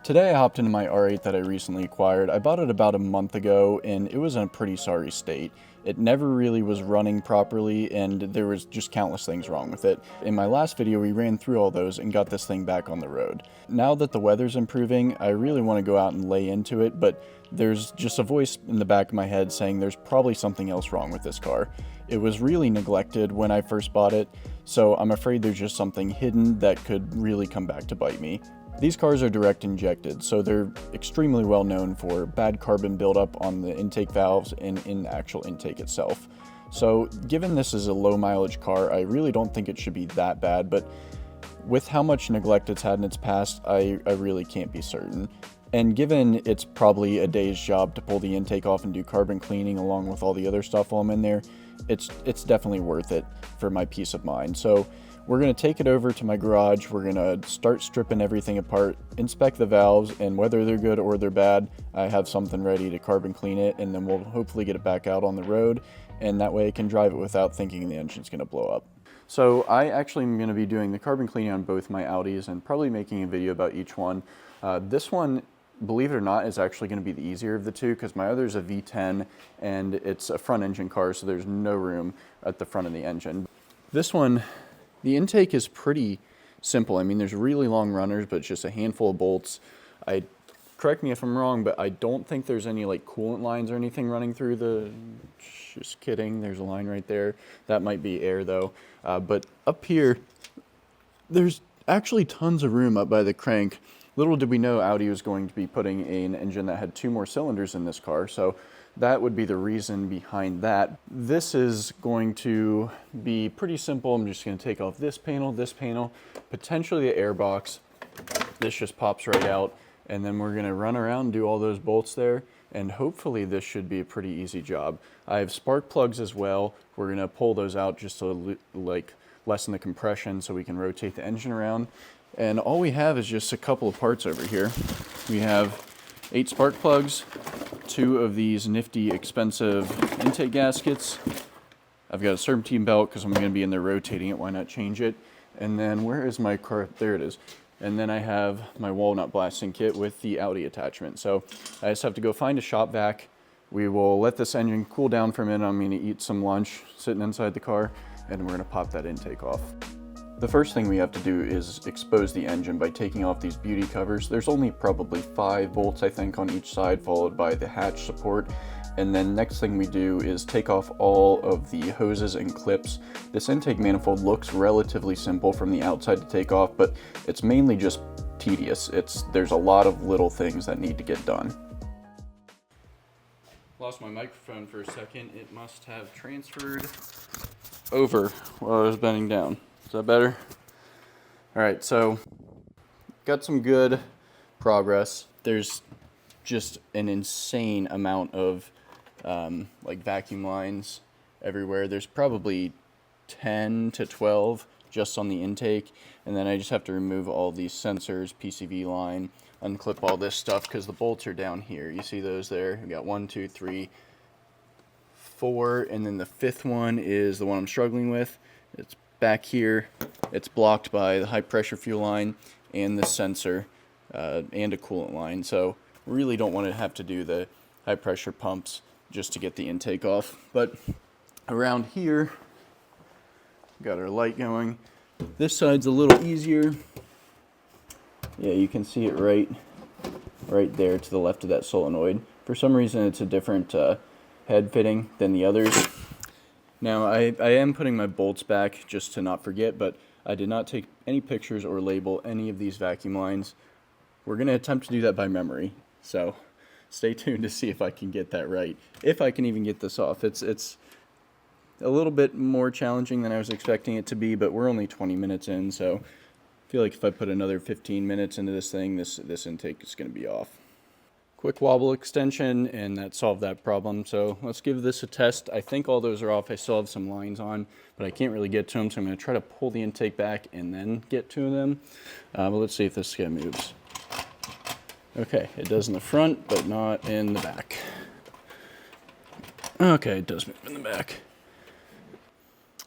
Today I hopped into my R8 that I recently acquired. I bought it about a month ago and it was in a pretty sorry state. It never really was running properly and there was just countless things wrong with it. In my last video we ran through all those and got this thing back on the road. Now that the weather's improving, I really want to go out and lay into it, but there's just a voice in the back of my head saying there's probably something else wrong with this car. It was really neglected when I first bought it, so I'm afraid there's just something hidden that could really come back to bite me. These cars are direct injected, so they're extremely well known for bad carbon buildup on the intake valves and in the actual intake itself. So given this is a low mileage car, I really don't think it should be that bad, but with how much neglect it's had in its past, I really can't be certain. And given it's probably a day's job to pull the intake off and do carbon cleaning along with all the other stuff while I'm in there, it's definitely worth it for my peace of mind. So we're going to take it over to my garage, we're going to start stripping everything apart, inspect the valves, and whether they're good or they're bad, I have something ready to carbon clean it, and then we'll hopefully get it back out on the road, and that way I can drive it without thinking the engine's going to blow up. So I actually am going to be doing the carbon cleaning on both my Audis and probably making a video about each one. This one, believe it or not, is actually going to be the easier of the two because my other is a V10 and it's a front engine car, so there's no room at the front of the engine. This one, the intake is pretty simple. I mean, there's really long runners, but it's just a handful of bolts. Correct me if I'm wrong, but I don't think there's any like coolant lines or anything running through the, just kidding, there's a line right there. That might be air though. But up here, there's actually tons of room up by the crank. Little did we know Audi was going to be putting an engine that had 2 more cylinders in this car, so that would be the reason behind that. This is going to be pretty simple. I'm just going to take off this panel, potentially the air box. This just pops right out, and then we're going to run around and do all those bolts there, and hopefully this should be a pretty easy job. I have spark plugs as well. We're going to pull those out just to like lessen the compression so we can rotate the engine around. And all we have is just a couple of parts over here. We have 8 spark plugs, 2 of these nifty expensive intake gaskets. I've got a serpentine belt because I'm going to be in there rotating it, why not change it? And then where is my car? There it is. And then I have my walnut blasting kit with the Audi attachment. So I just have to go find a shop vac. We will let this engine cool down for a minute. I'm going to eat some lunch sitting inside the car, and we're going to pop that intake off. The first thing we have to do is expose the engine by taking off these beauty covers. There's only probably 5 bolts, I think, on each side, followed by the hatch support. And then next thing we do is take off all of the hoses and clips. This intake manifold looks relatively simple from the outside to take off, but it's mainly just tedious. There's a lot of little things that need to get done. Lost my microphone for a second. It must have transferred over while I was bending down. Is that better? All right, so got some good progress. There's just an insane amount of like vacuum lines everywhere. There's probably 10 to 12 just on the intake, and then I just have to remove all these sensors, PCV line, unclip all this stuff because the bolts are down here. You see those there? We got 1, 2, 3, 4, and then the 5th one is the one I'm struggling with. It's back here. It's blocked by the high pressure fuel line and the sensor and a coolant line, so really don't want to have to do the high pressure pumps just to get the intake off. But around here, got our light going. This side's a little easier. Yeah, you can see it right there to the left of that solenoid. For some reason it's a different head fitting than the others. Now, I am putting my bolts back just to not forget, but I did not take any pictures or label any of these vacuum lines. We're going to attempt to do that by memory, so stay tuned to see if I can get that right. If I can even get this off. It's a little bit more challenging than I was expecting it to be, but we're only 20 minutes in, so I feel like if I put another 15 minutes into this thing, this intake is going to be off. Quick wobble extension, and that solved that problem. So let's give this a test. I think all those are off. I still have some lines on, but I can't really get to them, so I'm going to try to pull the intake back and then get to them. But let's see if this guy moves. Okay, it does in the front, but not in the back. Okay, it does move in the back.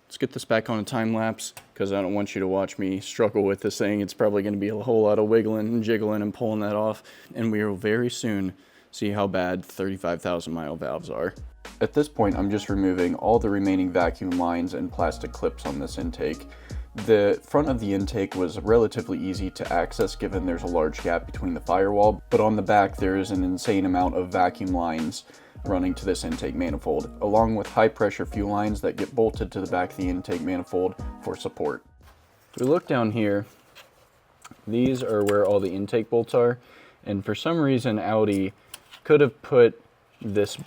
Let's get this back on a time lapse because I don't want you to watch me struggle with this thing. It's probably going to be a whole lot of wiggling and jiggling and pulling that off. And we will very soon see how bad 35,000 mile valves are. At this point, I'm just removing all the remaining vacuum lines and plastic clips on this intake. The front of the intake was relatively easy to access given there's a large gap between the firewall, but on the back there is an insane amount of vacuum lines running to this intake manifold, along with high pressure fuel lines that get bolted to the back of the intake manifold for support. If we look down here, these are where all the intake bolts are, and for some reason Audi could have put this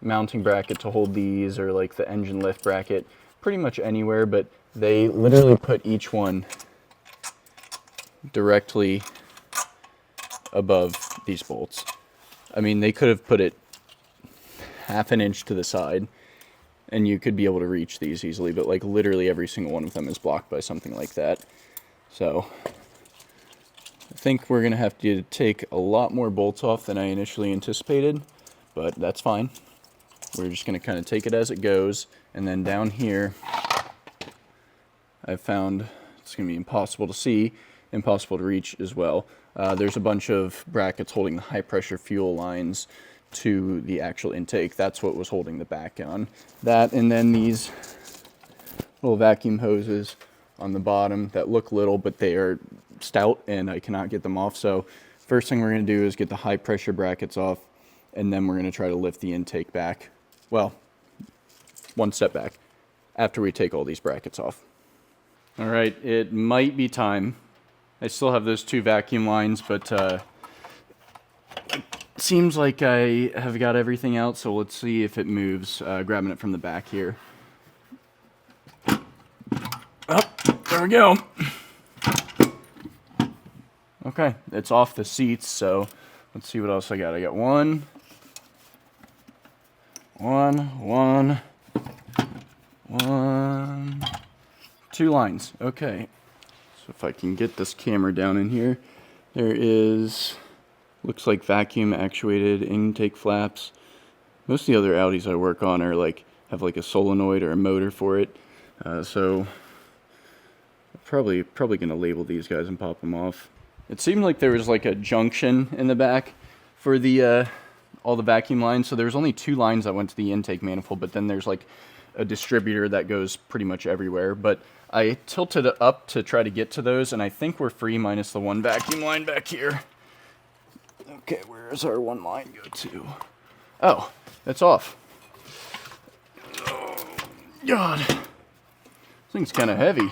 mounting bracket to hold these, or like the engine lift bracket, pretty much anywhere, but they literally put each one directly above these bolts. I mean, they could have put it half an inch to the side and you could be able to reach these easily, but like literally every single one of them is blocked by something like that. So I think we're gonna have to take a lot more bolts off than I initially anticipated, but that's fine. We're just gonna kind of take it as it goes. And then down here, I've found it's going to be impossible to see, impossible to reach as well. There's a bunch of brackets holding the high pressure fuel lines to the actual intake. That's what was holding the back on. That, and then these little vacuum hoses on the bottom that look little, but they are stout and I cannot get them off. So first thing we're going to do is get the high pressure brackets off, and then we're going to try to lift the intake back. Well, one step back after we take all these brackets off. All right, it might be time. I still have those two vacuum lines, but it seems like I have got everything out, so let's see if it moves. Grabbing it from the back here. Oh, there we go. Okay, it's off the seats, so let's see what else I got. I got one, 2 lines. Okay, so if I can get this camera down in here, there is, looks like vacuum actuated intake flaps. Most of the other Audis I work on are like, have like a solenoid or a motor for it. So I'm probably gonna label these guys and pop them off. It seemed like there was like a junction in the back for the all the vacuum lines. So there's only 2 lines that went to the intake manifold, but then there's like a distributor that goes pretty much everywhere. But I tilted it up to try to get to those, and I think we're free minus the one vacuum line back here. Okay, where's our one line go to? Oh, it's off. Oh, God. This thing's kind of heavy.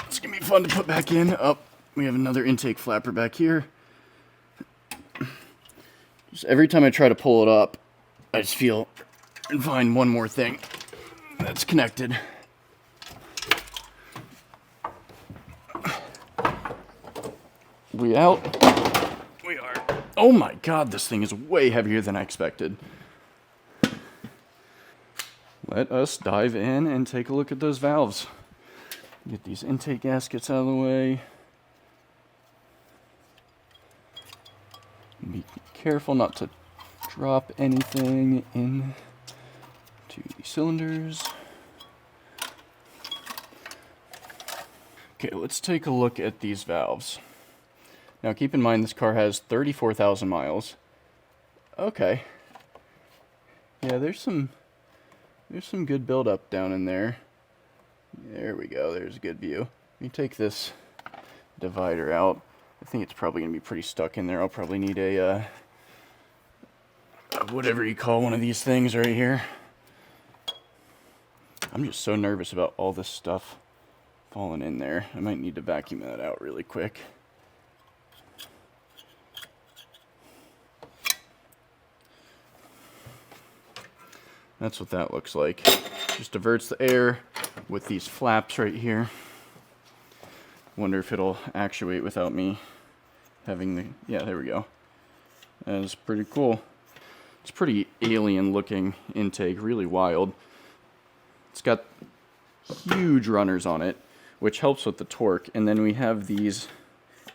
It's gonna be fun to put back in. Oh, we have another intake flapper back here. Just every time I try to pull it up, I just feel and find one more thing that's connected. We out? We are. Oh my God, this thing is way heavier than I expected. Let us dive in and take a look at those valves. Get these intake gaskets out of the way. Be careful not to drop anything into the cylinders. Okay, let's take a look at these valves. Now keep in mind this car has 34,000 miles. Okay. Yeah, there's some good buildup down in there. There we go, there's a good view. Let me take this divider out. I think it's probably going to be pretty stuck in there. I'll probably need a, whatever you call one of these things right here. I'm just so nervous about all this stuff falling in there. I might need to vacuum that out really quick. That's what that looks like. Just diverts the air with these flaps right here. Wonder if it'll actuate without me having the, yeah, there we go. That's pretty cool. It's pretty alien looking intake, really wild. It's got huge runners on it, which helps with the torque. And then we have these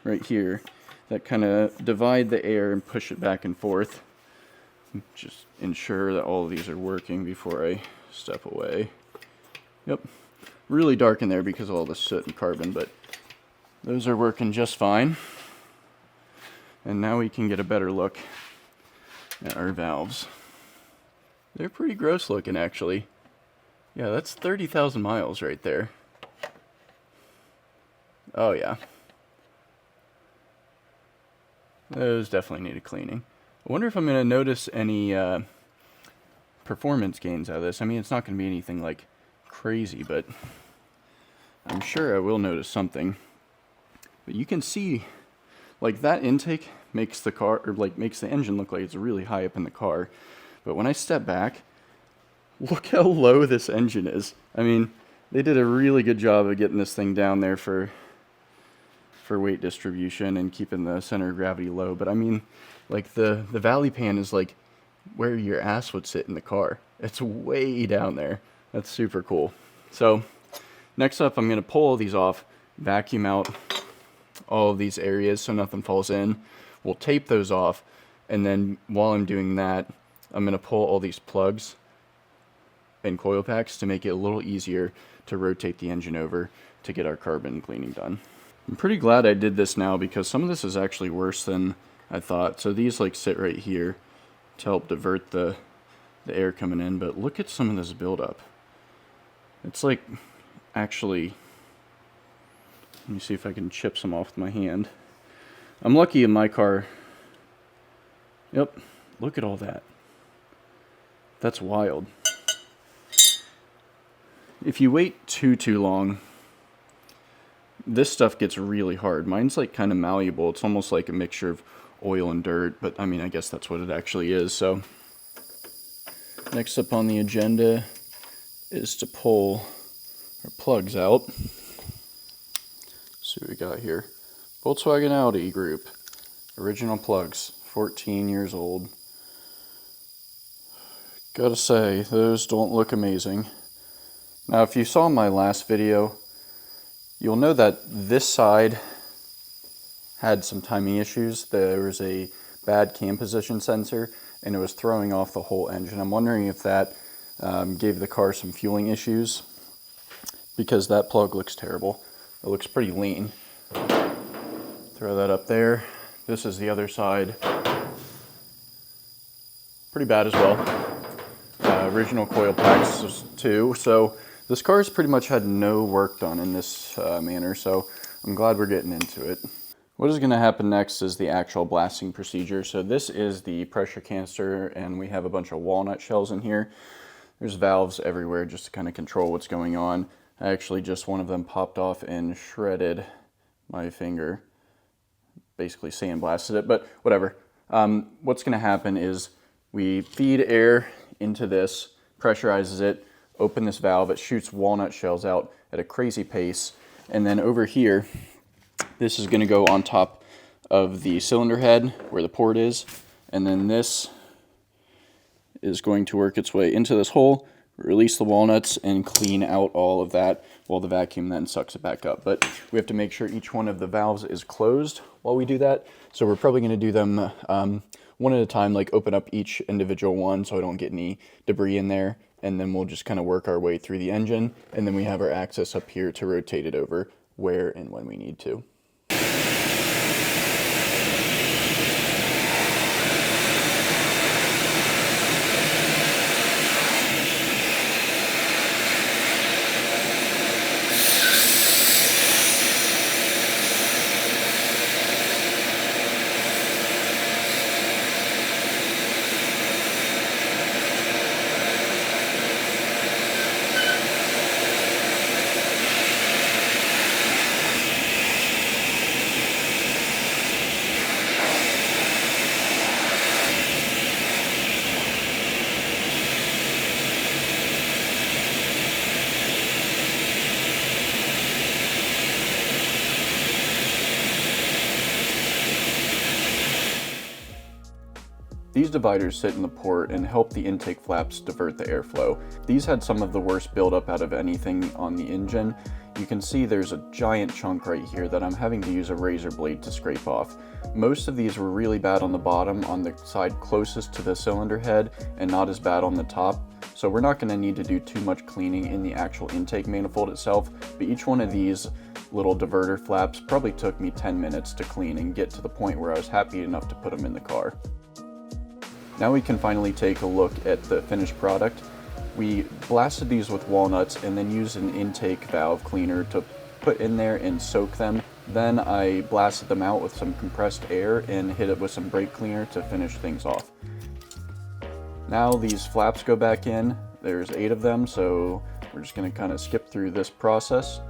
right here that kind of divide the air and push it back and forth. Just ensure that all of these are working before I step away. Yep, really dark in there because of all the soot and carbon, but those are working just fine. And now we can get a better look at our valves. They're pretty gross looking, actually. Yeah, that's 30,000 miles right there. Oh yeah. Those definitely need a cleaning. I wonder if I'm going to notice any performance gains out of this. I mean, it's not going to be anything like crazy, but I'm sure I will notice something. But you can see, like, that intake makes the car, or like makes the engine look like it's really high up in the car. But when I step back, look how low this engine is. I mean, they did a really good job of getting this thing down there for weight distribution and keeping the center of gravity low. But I mean, like the valley pan is like where your ass would sit in the car. It's way down there. That's super cool. So next up, I'm going to pull all these off, vacuum out all of these areas so nothing falls in. We'll tape those off, and then while I'm doing that, I'm going to pull all these plugs and coil packs to make it a little easier to rotate the engine over to get our carbon cleaning done. I'm pretty glad I did this now because some of this is actually worse than I thought. So these like sit right here to help divert the air coming in, but look at some of this buildup. It's like actually, let me see if I can chip some off with my hand. I'm lucky in my car. Yep, look at all that. That's wild. If you wait too long, this stuff gets really hard. Mine's like kind of malleable. It's almost like a mixture of oil and dirt, but I mean, I guess that's what it actually is. So next up on the agenda is to pull our plugs out. Let's see what we got here. Volkswagen Audi group. Original plugs, 14 years old. Gotta say, those don't look amazing. Now, if you saw my last video, you'll know that this side had some timing issues. There was a bad cam position sensor, and it was throwing off the whole engine. I'm wondering if that gave the car some fueling issues, because that plug looks terrible. It looks pretty lean. Throw that up there. This is the other side. Pretty bad as well. Original coil packs too. So this car's pretty much had no work done in this manner, so I'm glad we're getting into it. What is going to happen next is the actual blasting procedure. So this is the pressure canister, and we have a bunch of walnut shells in here. There's valves everywhere just to kind of control what's going on. Actually, just one of them popped off and shredded my finger. Basically sandblasted it, but whatever. What's going to happen is we feed air into this, pressurizes it, open this valve, it shoots walnut shells out at a crazy pace, and then over here, this is going to go on top of the cylinder head where the port is, and then this is going to work its way into this hole, release the walnuts, and clean out all of that while the vacuum then sucks it back up. But we have to make sure each one of the valves is closed while we do that, so we're probably going to do them one at a time, like open up each individual one so I don't get any debris in there, and then we'll just kind of work our way through the engine, and then we have our access up here to rotate it over where and when we need to. These dividers sit in the port and help the intake flaps divert the airflow. These had some of the worst buildup out of anything on the engine. you can see there's a giant chunk right here that I'm having to use a razor blade to scrape off. Most of these were really bad on the bottom, on the side closest to the cylinder head, and not as bad on the top. So we're not going to need to do too much cleaning in the actual intake manifold itself, but each one of these little diverter flaps probably took me 10 minutes to clean and get to the point where I was happy enough to put them in the car. Now we can finally take a look at the finished product. We blasted these with walnuts and then used an intake valve cleaner to put in there and soak them. Then I blasted them out with some compressed air and hit it with some brake cleaner to finish things off. Now these flaps go back in. There's 8 of them, so we're just going to kind of skip through this process.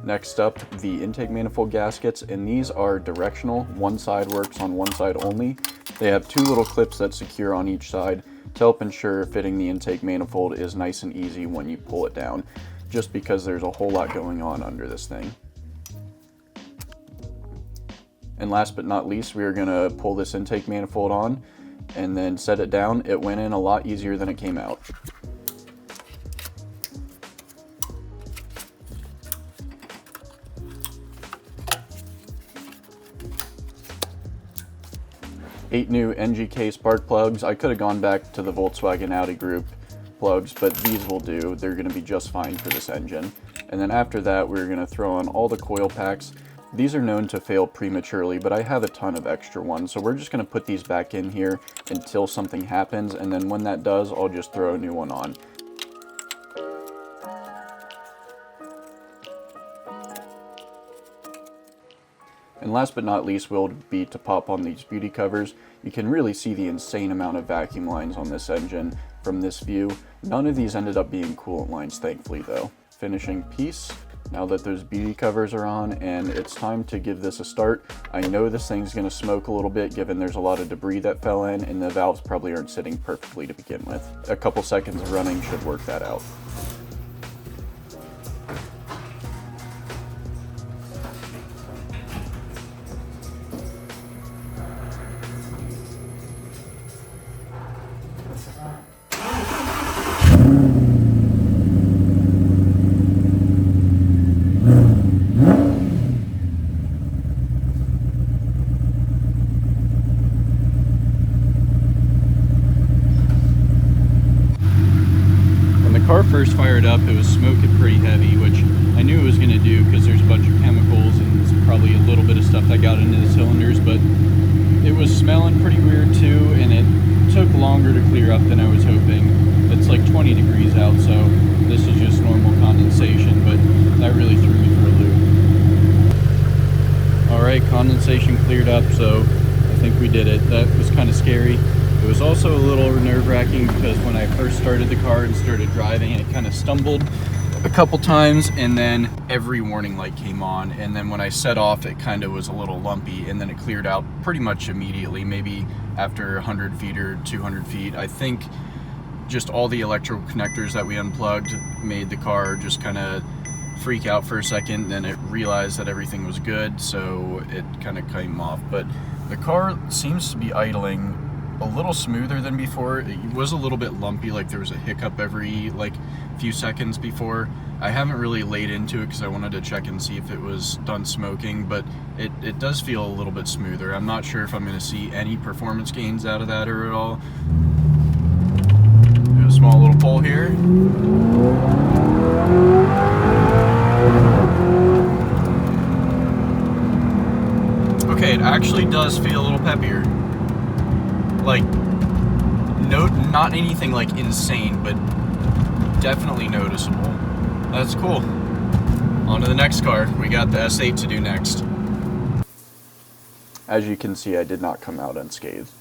Next up, the intake manifold gaskets, and these are directional. One side works on one side only. They have 2 little clips that secure on each side to help ensure fitting the intake manifold is nice and easy when you pull it down, just because there's a whole lot going on under this thing. And last but not least, we are going to pull this intake manifold on and then set it down. It went in a lot easier than it came out. Eight new NGK spark plugs. I could have gone back to the Volkswagen Audi group plugs, but these will do. They're going to be just fine for this engine. And then after that, we're going to throw on all the coil packs. These are known to fail prematurely, but I have a ton of extra ones, so we're just going to put these back in here until something happens, and then when that does, I'll just throw a new one on. And last but not least will be to pop on these beauty covers. You can really see the insane amount of vacuum lines on this engine from this view. None of these ended up being coolant lines, thankfully, though. Finishing piece, now that those beauty covers are on, and it's time to give this a start. I know this thing's going to smoke a little bit given there's a lot of debris that fell in, and the valves probably aren't sitting perfectly to begin with. A couple seconds of running should work that out. Car first fired up, it was smoking pretty heavy, which I knew it was going to do because there's a bunch of chemicals and probably a little bit of stuff that got into the cylinders, but it was smelling pretty weird too, and it took longer to clear up than I was hoping. It's like 20 degrees out, so this is just normal condensation, but that really threw me for a loop. Alright, condensation cleared up, so I think we did it. That was kind of scary. It was also a little nerve-wracking because when I first started the car and started driving, it kind of stumbled a couple times, and then every warning light came on, and then when I set off, it kind of was a little lumpy, and then it cleared out pretty much immediately, maybe after 100 feet or 200 feet. I think just all the electrical connectors that we unplugged made the car just kind of freak out for a second, then it realized that everything was good, so it kind of came off. But the car seems to be idling a little smoother than before. It was a little bit lumpy, like there was a hiccup every like few seconds before. I haven't really laid into it because I wanted to check and see if it was done smoking, but it does feel a little bit smoother. I'm not sure if I'm going to see any performance gains out of that or at all. Do a small little pull here. Okay, it actually does feel a little peppier. Like, not anything like insane, but definitely noticeable. That's cool. On to the next car. We got the S8 to do next. As you can see, I did not come out unscathed.